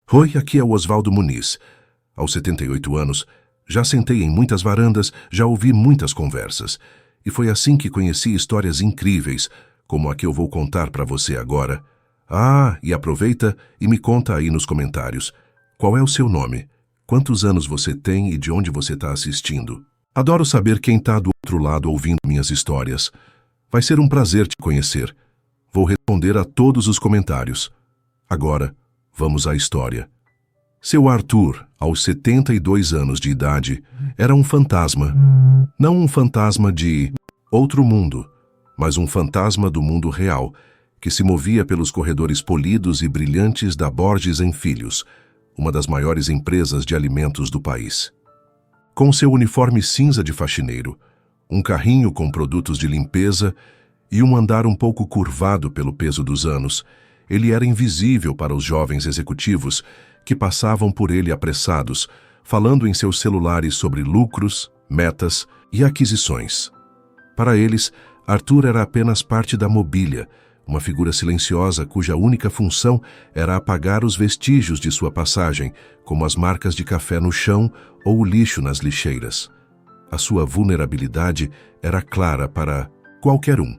Oi, aqui é o Oswaldo Muniz. Aos 78 anos, já sentei em muitas varandas, já ouvi muitas conversas. E foi assim que conheci histórias incríveis, como a que eu vou contar para você agora. E aproveita e me conta aí nos comentários. Qual é o seu nome? Quantos anos você tem e de onde você está assistindo? Adoro saber quem está do outro lado ouvindo minhas histórias. Vai ser um prazer te conhecer. Vou responder a todos os comentários. Agora, vamos à história. Seu Arthur, aos 72 anos de idade, era um fantasma. Não um fantasma de outro mundo, mas um fantasma do mundo real, que se movia pelos corredores polidos e brilhantes da Borges & Filhos, uma das maiores empresas de alimentos do país. Com seu uniforme cinza de faxineiro, um carrinho com produtos de limpeza e um andar um pouco curvado pelo peso dos anos, ele era invisível para os jovens executivos que passavam por ele apressados, falando em seus celulares sobre lucros, metas e aquisições. Para eles, Arthur era apenas parte da mobília, uma figura silenciosa cuja única função era apagar os vestígios de sua passagem, como as marcas de café no chão ou o lixo nas lixeiras. A sua vulnerabilidade era clara para qualquer um.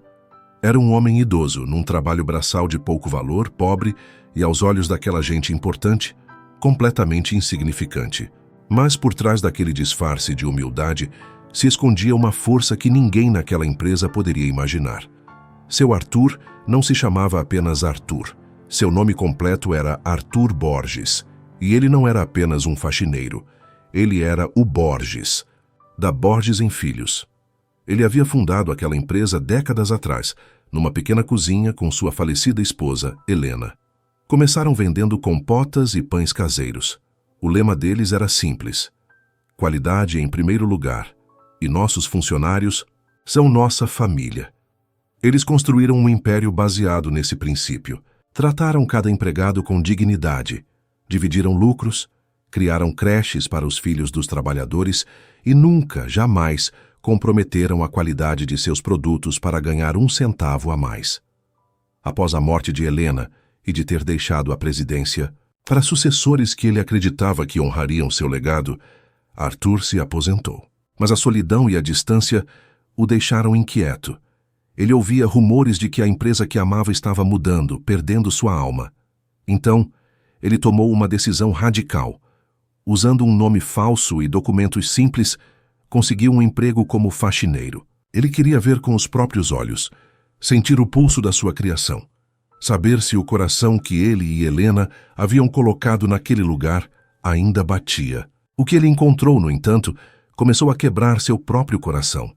Era um homem idoso, num trabalho braçal de pouco valor, pobre e, aos olhos daquela gente importante, completamente insignificante. Mas por trás daquele disfarce de humildade se escondia uma força que ninguém naquela empresa poderia imaginar. Seu Arthur não se chamava apenas Arthur. Seu nome completo era Arthur Borges. E ele não era apenas um faxineiro. Ele era o Borges, da Borges & Filhos. Ele havia fundado aquela empresa décadas atrás, numa pequena cozinha com sua falecida esposa, Helena. Começaram vendendo compotas e pães caseiros. O lema deles era simples: qualidade em primeiro lugar, e nossos funcionários são nossa família. Eles construíram um império baseado nesse princípio. Trataram cada empregado com dignidade, dividiram lucros, criaram creches para os filhos dos trabalhadores e nunca, jamais, comprometeram a qualidade de seus produtos para ganhar um centavo a mais. Após a morte de Helena e de ter deixado a presidência para sucessores que ele acreditava que honrariam seu legado, Arthur se aposentou. Mas a solidão e a distância o deixaram inquieto. Ele ouvia rumores de que a empresa que amava estava mudando, perdendo sua alma. Então, ele tomou uma decisão radical. Usando um nome falso e documentos simples, conseguiu um emprego como faxineiro. Ele queria ver com os próprios olhos, sentir o pulso da sua criação, saber se o coração que ele e Helena haviam colocado naquele lugar ainda batia. O que ele encontrou, no entanto, começou a quebrar seu próprio coração.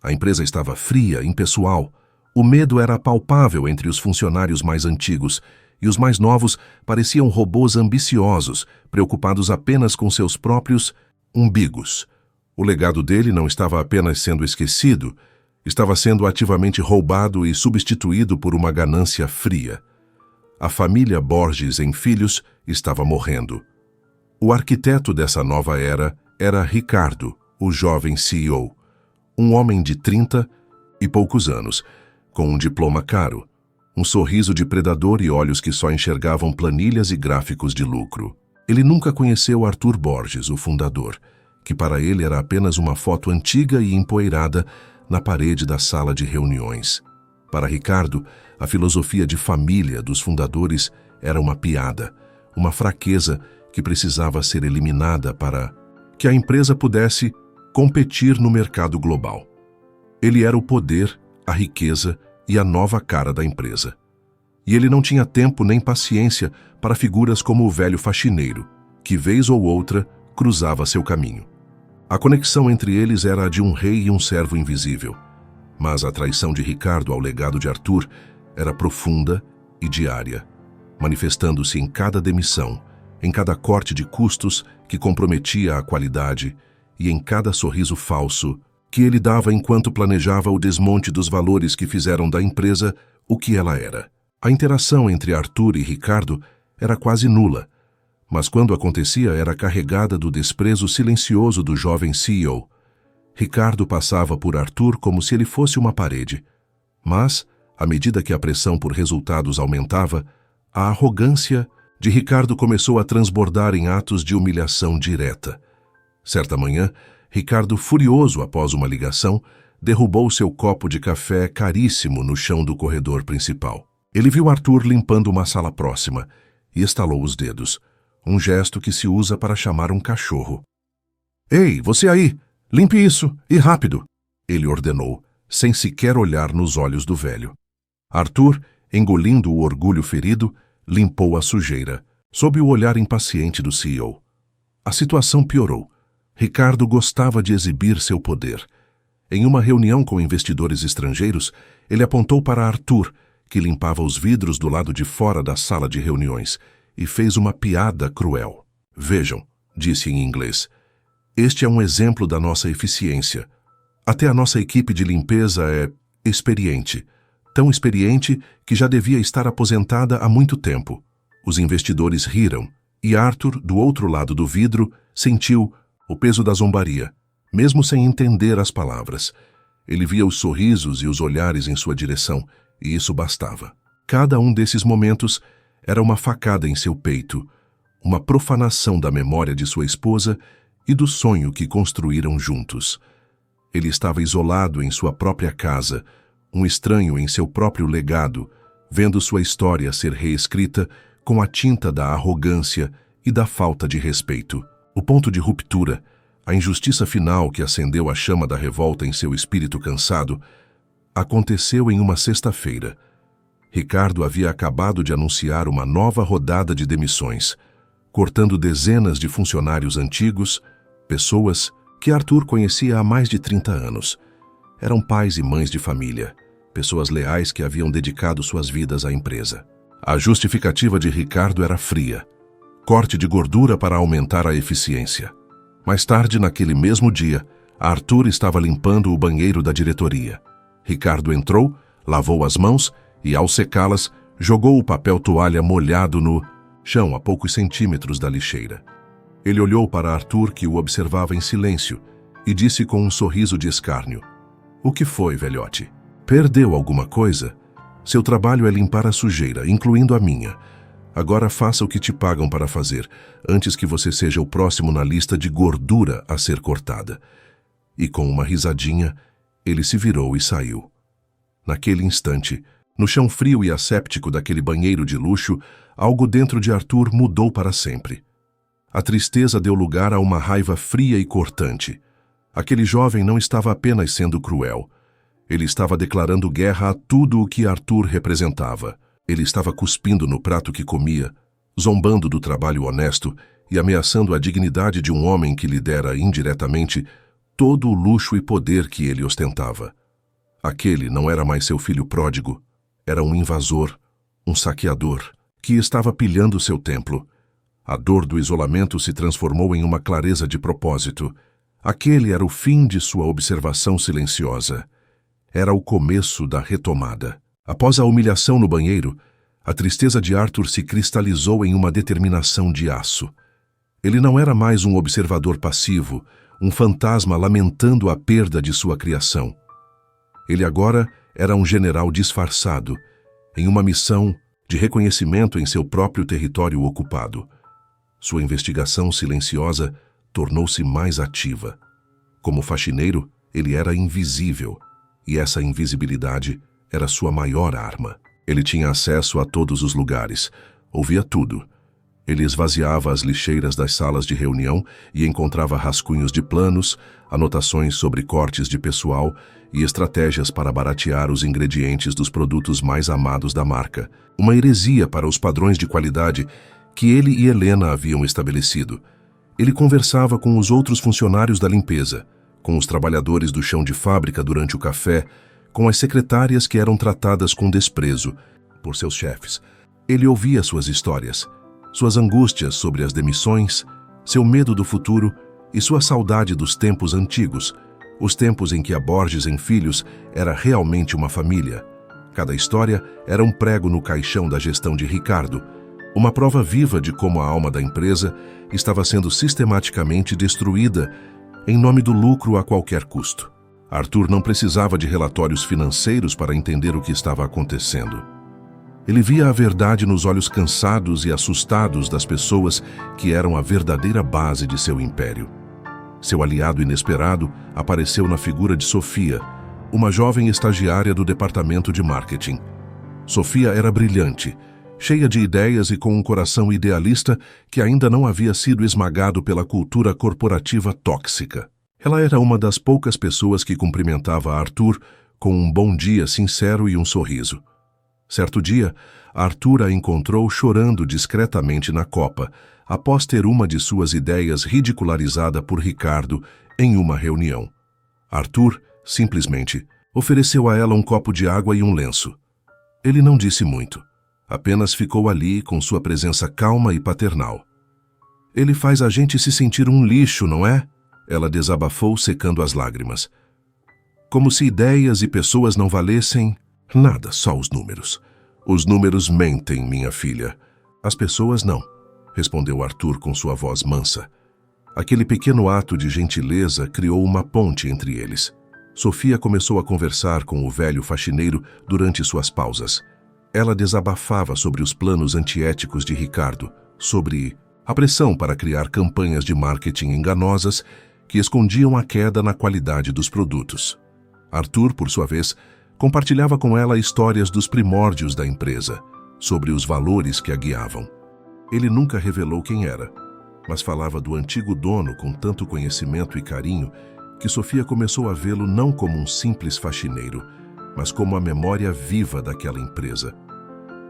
A empresa estava fria, impessoal. O medo era palpável entre os funcionários mais antigos, e os mais novos pareciam robôs ambiciosos, preocupados apenas com seus próprios umbigos. O legado dele não estava apenas sendo esquecido, estava sendo ativamente roubado e substituído por uma ganância fria. A família Borges & Filhos estava morrendo. O arquiteto dessa nova era Ricardo, o jovem CEO. Um homem de 30 e poucos anos, com um diploma caro, um sorriso de predador e olhos que só enxergavam planilhas e gráficos de lucro. Ele nunca conheceu Arthur Borges, o fundador, que para ele era apenas uma foto antiga e empoeirada na parede da sala de reuniões. Para Ricardo, a filosofia de família dos fundadores era uma piada, uma fraqueza que precisava ser eliminada para que a empresa pudesse competir no mercado global. Ele era o poder, a riqueza e a nova cara da empresa. E ele não tinha tempo nem paciência para figuras como o velho faxineiro, que vez ou outra cruzava seu caminho. A conexão entre eles era a de um rei e um servo invisível, mas a traição de Ricardo ao legado de Arthur era profunda e diária, manifestando-se em cada demissão, em cada corte de custos que comprometia a qualidade e em cada sorriso falso que ele dava enquanto planejava o desmonte dos valores que fizeram da empresa o que ela era. A interação entre Arthur e Ricardo era quase nula, mas quando acontecia era carregada do desprezo silencioso do jovem CEO. Ricardo passava por Arthur como se ele fosse uma parede, mas, à medida que a pressão por resultados aumentava, a arrogância de Ricardo começou a transbordar em atos de humilhação direta. Certa manhã, Ricardo, furioso após uma ligação, derrubou seu copo de café caríssimo no chão do corredor principal. Ele viu Arthur limpando uma sala próxima e estalou os dedos, um gesto que se usa para chamar um cachorro. "Ei, você aí! Limpe isso, e rápido!" ele ordenou, sem sequer olhar nos olhos do velho. Arthur, engolindo o orgulho ferido, limpou a sujeira, sob o olhar impaciente do CEO. A situação piorou. Ricardo gostava de exibir seu poder. Em uma reunião com investidores estrangeiros, ele apontou para Arthur, que limpava os vidros do lado de fora da sala de reuniões, e fez uma piada cruel. "Vejam", disse em inglês, "este é um exemplo da nossa eficiência. Até a nossa equipe de limpeza é experiente, tão experiente que já devia estar aposentada há muito tempo." Os investidores riram, e Arthur, do outro lado do vidro, sentiu o peso da zombaria, mesmo sem entender as palavras. Ele via os sorrisos e os olhares em sua direção, e isso bastava. Cada um desses momentos era uma facada em seu peito, uma profanação da memória de sua esposa e do sonho que construíram juntos. Ele estava isolado em sua própria casa, um estranho em seu próprio legado, vendo sua história ser reescrita com a tinta da arrogância e da falta de respeito. O ponto de ruptura, a injustiça final que acendeu a chama da revolta em seu espírito cansado, aconteceu em uma sexta-feira. Ricardo havia acabado de anunciar uma nova rodada de demissões, cortando dezenas de funcionários antigos, pessoas que Arthur conhecia há mais de 30 anos. Eram pais e mães de família, pessoas leais que haviam dedicado suas vidas à empresa. A justificativa de Ricardo era fria: corte de gordura para aumentar a eficiência. Mais tarde, naquele mesmo dia, Arthur estava limpando o banheiro da diretoria. Ricardo entrou, lavou as mãos e, ao secá-las, jogou o papel toalha molhado no chão a poucos centímetros da lixeira. Ele olhou para Arthur, que o observava em silêncio, e disse com um sorriso de escárnio: "O que foi, velhote? Perdeu alguma coisa? Seu trabalho é limpar a sujeira, incluindo a minha. Agora faça o que te pagam para fazer, antes que você seja o próximo na lista de gordura a ser cortada." E com uma risadinha, ele se virou e saiu. Naquele instante, no chão frio e asséptico daquele banheiro de luxo, algo dentro de Arthur mudou para sempre. A tristeza deu lugar a uma raiva fria e cortante. Aquele jovem não estava apenas sendo cruel. Ele estava declarando guerra a tudo o que Arthur representava. Ele estava cuspindo no prato que comia, zombando do trabalho honesto e ameaçando a dignidade de um homem que lhe dera indiretamente todo o luxo e poder que ele ostentava. Aquele não era mais seu filho pródigo, era um invasor, um saqueador, que estava pilhando seu templo. A dor do isolamento se transformou em uma clareza de propósito. Aquele era o fim de sua observação silenciosa. Era o começo da retomada. Após a humilhação no banheiro, a tristeza de Arthur se cristalizou em uma determinação de aço. Ele não era mais um observador passivo, um fantasma lamentando a perda de sua criação. Ele agora era um general disfarçado, em uma missão de reconhecimento em seu próprio território ocupado. Sua investigação silenciosa tornou-se mais ativa. Como faxineiro, ele era invisível, e essa invisibilidade era sua maior arma. Ele tinha acesso a todos os lugares, ouvia tudo. Ele esvaziava as lixeiras das salas de reunião e encontrava rascunhos de planos, anotações sobre cortes de pessoal e estratégias para baratear os ingredientes dos produtos mais amados da marca. Uma heresia para os padrões de qualidade que ele e Helena haviam estabelecido. Ele conversava com os outros funcionários da limpeza, com os trabalhadores do chão de fábrica durante o café, com as secretárias que eram tratadas com desprezo por seus chefes. Ele ouvia suas histórias, suas angústias sobre as demissões, seu medo do futuro e sua saudade dos tempos antigos, os tempos em que a Borges em Filhos era realmente uma família. Cada história era um prego no caixão da gestão de Ricardo, uma prova viva de como a alma da empresa estava sendo sistematicamente destruída em nome do lucro a qualquer custo. Arthur não precisava de relatórios financeiros para entender o que estava acontecendo. Ele via a verdade nos olhos cansados e assustados das pessoas que eram a verdadeira base de seu império. Seu aliado inesperado apareceu na figura de Sofia, uma jovem estagiária do departamento de marketing. Sofia era brilhante, cheia de ideias e com um coração idealista que ainda não havia sido esmagado pela cultura corporativa tóxica. Ela era uma das poucas pessoas que cumprimentava Arthur com um bom dia sincero e um sorriso. Certo dia, Arthur a encontrou chorando discretamente na copa, após ter uma de suas ideias ridicularizada por Ricardo em uma reunião. Arthur, simplesmente, ofereceu a ela um copo de água e um lenço. Ele não disse muito, apenas ficou ali com sua presença calma e paternal. Ele faz a gente se sentir um lixo, não é? Ela desabafou, secando as lágrimas. Como se ideias e pessoas não valessem nada, só os números. Os números mentem, minha filha. As pessoas não, respondeu Arthur com sua voz mansa. Aquele pequeno ato de gentileza criou uma ponte entre eles. Sofia começou a conversar com o velho faxineiro durante suas pausas. Ela desabafava sobre os planos antiéticos de Ricardo, sobre a pressão para criar campanhas de marketing enganosas que escondiam a queda na qualidade dos produtos. Arthur, por sua vez, compartilhava com ela histórias dos primórdios da empresa, sobre os valores que a guiavam. Ele nunca revelou quem era, mas falava do antigo dono com tanto conhecimento e carinho que Sofia começou a vê-lo não como um simples faxineiro, mas como a memória viva daquela empresa.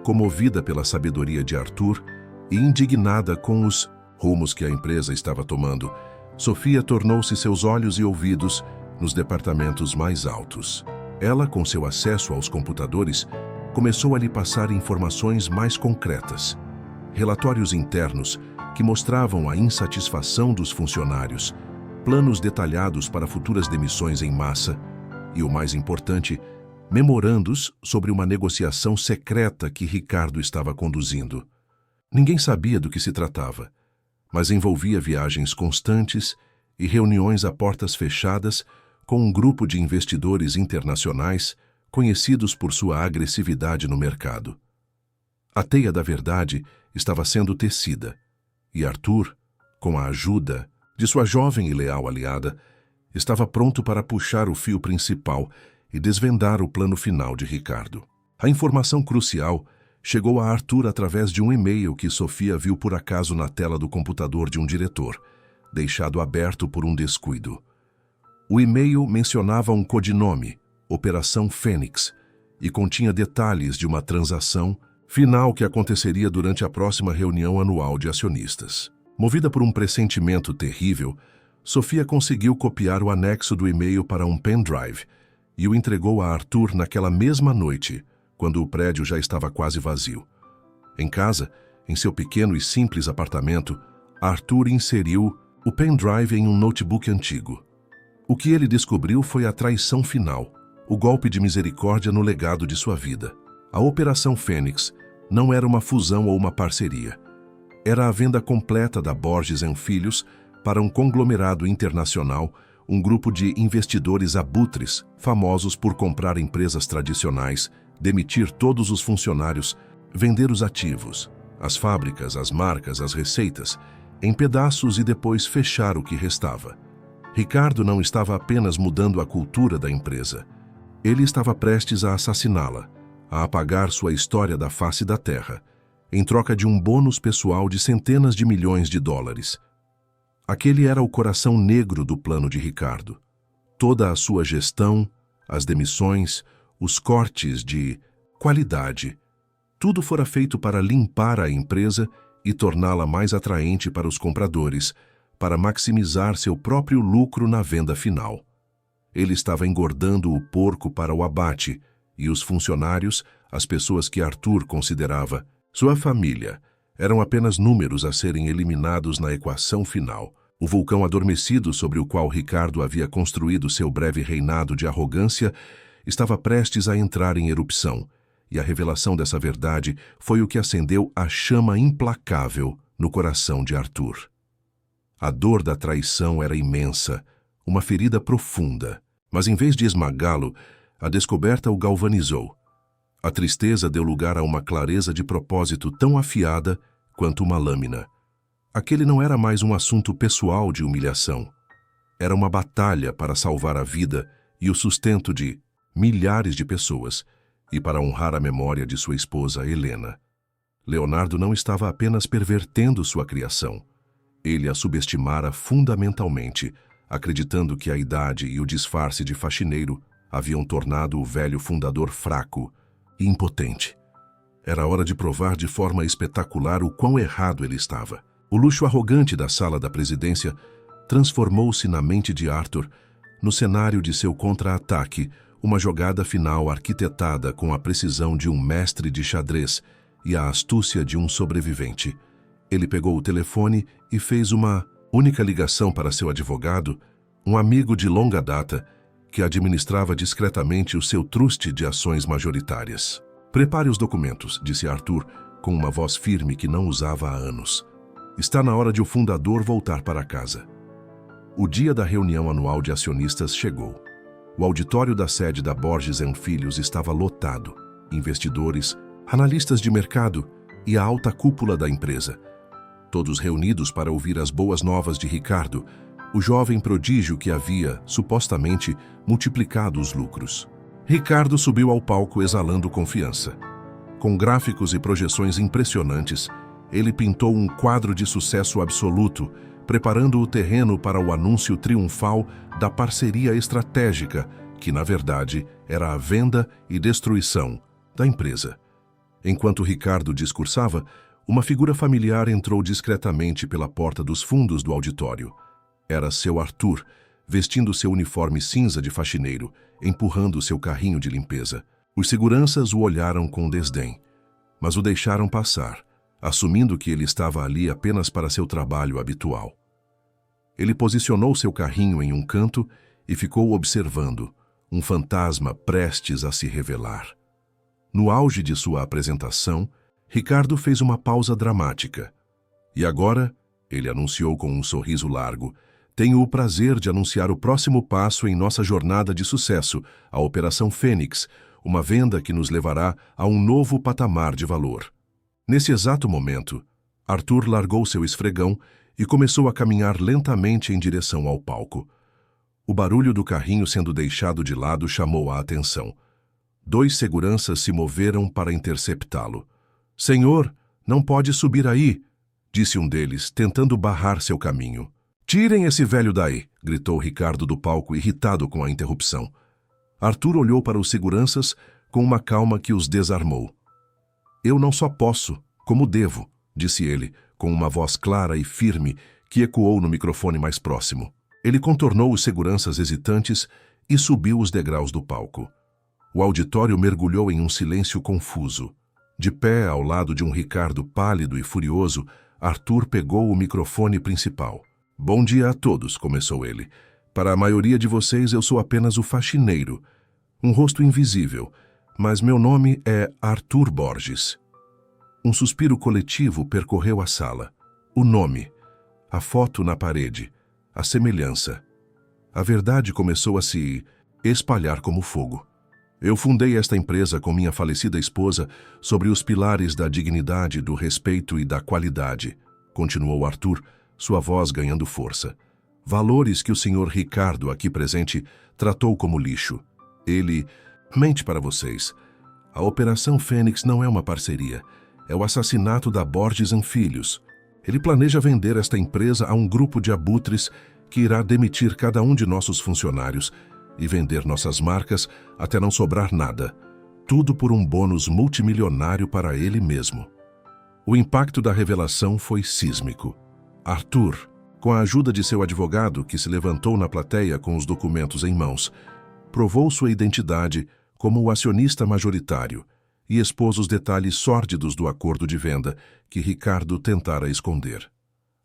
Comovida pela sabedoria de Arthur e indignada com os rumos que a empresa estava tomando, Sofia tornou-se seus olhos e ouvidos nos departamentos mais altos. Ela, com seu acesso aos computadores, começou a lhe passar informações mais concretas. Relatórios internos que mostravam a insatisfação dos funcionários, planos detalhados para futuras demissões em massa e, o mais importante, memorandos sobre uma negociação secreta que Ricardo estava conduzindo. Ninguém sabia do que se tratava, mas envolvia viagens constantes e reuniões a portas fechadas com um grupo de investidores internacionais conhecidos por sua agressividade no mercado. A teia da verdade estava sendo tecida, e Arthur, com a ajuda de sua jovem e leal aliada, estava pronto para puxar o fio principal e desvendar o plano final de Ricardo. A informação crucial chegou a Arthur através de um e-mail que Sofia viu por acaso na tela do computador de um diretor, deixado aberto por um descuido. O e-mail mencionava um codinome, Operação Fênix, e continha detalhes de uma transação final que aconteceria durante a próxima reunião anual de acionistas. Movida por um pressentimento terrível, Sofia conseguiu copiar o anexo do e-mail para um pendrive e o entregou a Arthur naquela mesma noite, quando o prédio já estava quase vazio. Em casa, em seu pequeno e simples apartamento, Arthur inseriu o pendrive em um notebook antigo. O que ele descobriu foi a traição final, o golpe de misericórdia no legado de sua vida. A Operação Fênix não era uma fusão ou uma parceria. Era a venda completa da Borges & Filhos para um conglomerado internacional, um grupo de investidores abutres, famosos por comprar empresas tradicionais, demitir todos os funcionários, vender os ativos, as fábricas, as marcas, as receitas, em pedaços e depois fechar o que restava. Ricardo não estava apenas mudando a cultura da empresa. Ele estava prestes a assassiná-la, a apagar sua história da face da terra, em troca de um bônus pessoal de centenas de milhões de dólares. Aquele era o coração negro do plano de Ricardo. Toda a sua gestão, as demissões, os cortes de qualidade, tudo fora feito para limpar a empresa e torná-la mais atraente para os compradores, para maximizar seu próprio lucro na venda final. Ele estava engordando o porco para o abate, e os funcionários, as pessoas que Arthur considerava sua família, eram apenas números a serem eliminados na equação final. O vulcão adormecido sobre o qual Ricardo havia construído seu breve reinado de arrogância estava prestes a entrar em erupção, e a revelação dessa verdade foi o que acendeu a chama implacável no coração de Arthur. A dor da traição era imensa, uma ferida profunda, mas em vez de esmagá-lo, a descoberta o galvanizou. A tristeza deu lugar a uma clareza de propósito tão afiada quanto uma lâmina. Aquele não era mais um assunto pessoal de humilhação. Era uma batalha para salvar a vida e o sustento de milhares de pessoas e para honrar a memória de sua esposa Helena. Leonardo não estava apenas pervertendo sua criação. Ele a subestimara fundamentalmente, acreditando que a idade e o disfarce de faxineiro haviam tornado o velho fundador fraco e impotente. Era hora de provar de forma espetacular o quão errado ele estava. O luxo arrogante da sala da presidência transformou-se na mente de Arthur no cenário de seu contra-ataque, uma jogada final arquitetada com a precisão de um mestre de xadrez e a astúcia de um sobrevivente. Ele pegou o telefone e fez uma única ligação para seu advogado, um amigo de longa data que administrava discretamente o seu truste de ações majoritárias. "Prepare os documentos", disse Arthur, com uma voz firme que não usava há anos. "Está na hora de o fundador voltar para casa." O dia da reunião anual de acionistas chegou. O auditório da sede da Borges & Filhos estava lotado. Investidores, analistas de mercado e a alta cúpula da empresa. Todos reunidos para ouvir as boas novas de Ricardo, o jovem prodígio que havia, supostamente, multiplicado os lucros. Ricardo subiu ao palco exalando confiança. Com gráficos e projeções impressionantes, ele pintou um quadro de sucesso absoluto, preparando o terreno para o anúncio triunfal da parceria estratégica, que, na verdade, era a venda e destruição da empresa. Enquanto Ricardo discursava, uma figura familiar entrou discretamente pela porta dos fundos do auditório. Era seu Arthur, vestindo seu uniforme cinza de faxineiro, empurrando seu carrinho de limpeza. Os seguranças o olharam com desdém, mas o deixaram passar, assumindo que ele estava ali apenas para seu trabalho habitual. Ele posicionou seu carrinho em um canto e ficou observando, um fantasma prestes a se revelar. No auge de sua apresentação, Ricardo fez uma pausa dramática. "E agora", ele anunciou com um sorriso largo, "tenho o prazer de anunciar o próximo passo em nossa jornada de sucesso, a Operação Fênix, uma venda que nos levará a um novo patamar de valor." Nesse exato momento, Arthur largou seu esfregão e começou a caminhar lentamente em direção ao palco. O barulho do carrinho sendo deixado de lado chamou a atenção. 2 seguranças se moveram para interceptá-lo. "Senhor, não pode subir aí", disse um deles, tentando barrar seu caminho. "Tirem esse velho daí", gritou Ricardo do palco, irritado com a interrupção. Arthur olhou para os seguranças com uma calma que os desarmou. "Eu não só posso, como devo", disse ele, com uma voz clara e firme que ecoou no microfone mais próximo. Ele contornou os seguranças hesitantes e subiu os degraus do palco. O auditório mergulhou em um silêncio confuso. De pé ao lado de um Ricardo pálido e furioso, Arthur pegou o microfone principal. "Bom dia a todos", começou ele. "Para a maioria de vocês eu sou apenas o faxineiro, um rosto invisível, mas meu nome é Arthur Borges." Um suspiro coletivo percorreu a sala. O nome, a foto na parede, a semelhança. A verdade começou a se espalhar como fogo. "Eu fundei esta empresa com minha falecida esposa sobre os pilares da dignidade, do respeito e da qualidade", continuou Arthur, sua voz ganhando força. "Valores que o senhor Ricardo, aqui presente, tratou como lixo. Ele mente para vocês. A Operação Fênix não é uma parceria. É o assassinato da Borges & Filhos. Ele planeja vender esta empresa a um grupo de abutres que irá demitir cada um de nossos funcionários e vender nossas marcas até não sobrar nada. Tudo por um bônus multimilionário para ele mesmo." O impacto da revelação foi sísmico. Arthur, com a ajuda de seu advogado, que se levantou na plateia com os documentos em mãos, provou sua identidade como o acionista majoritário e expôs os detalhes sórdidos do acordo de venda que Ricardo tentara esconder.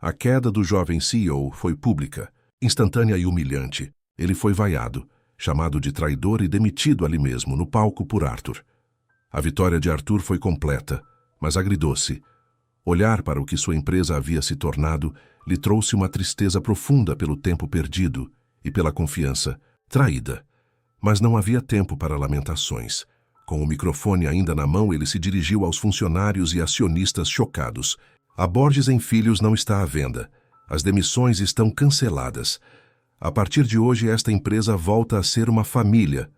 A queda do jovem CEO foi pública, instantânea e humilhante. Ele foi vaiado, chamado de traidor e demitido ali mesmo, no palco por Arthur. A vitória de Arthur foi completa, mas agridoce. Olhar para o que sua empresa havia se tornado lhe trouxe uma tristeza profunda pelo tempo perdido e pela confiança traída. Mas não havia tempo para lamentações. Com o microfone ainda na mão, ele se dirigiu aos funcionários e acionistas chocados. A Borges em Filhos não está à venda. As demissões estão canceladas. A partir de hoje, esta empresa volta a ser uma família.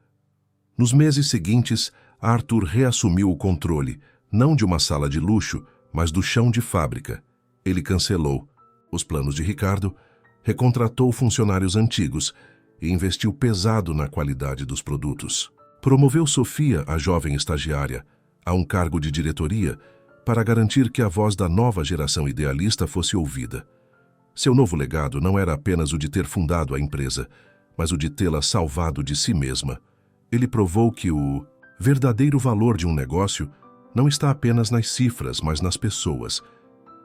Nos meses seguintes, Arthur reassumiu o controle, não de uma sala de luxo, mas do chão de fábrica. Ele cancelou os planos de Ricardo, recontratou funcionários antigos e investiu pesado na qualidade dos produtos. Promoveu Sofia, a jovem estagiária, a um cargo de diretoria para garantir que a voz da nova geração idealista fosse ouvida. Seu novo legado não era apenas o de ter fundado a empresa, mas o de tê-la salvado de si mesma. Ele provou que o verdadeiro valor de um negócio não está apenas nas cifras, mas nas pessoas.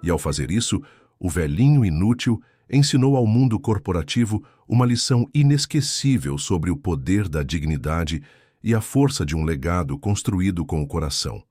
E ao fazer isso, o velhinho inútil ensinou ao mundo corporativo uma lição inesquecível sobre o poder da dignidade e a força de um legado construído com o coração.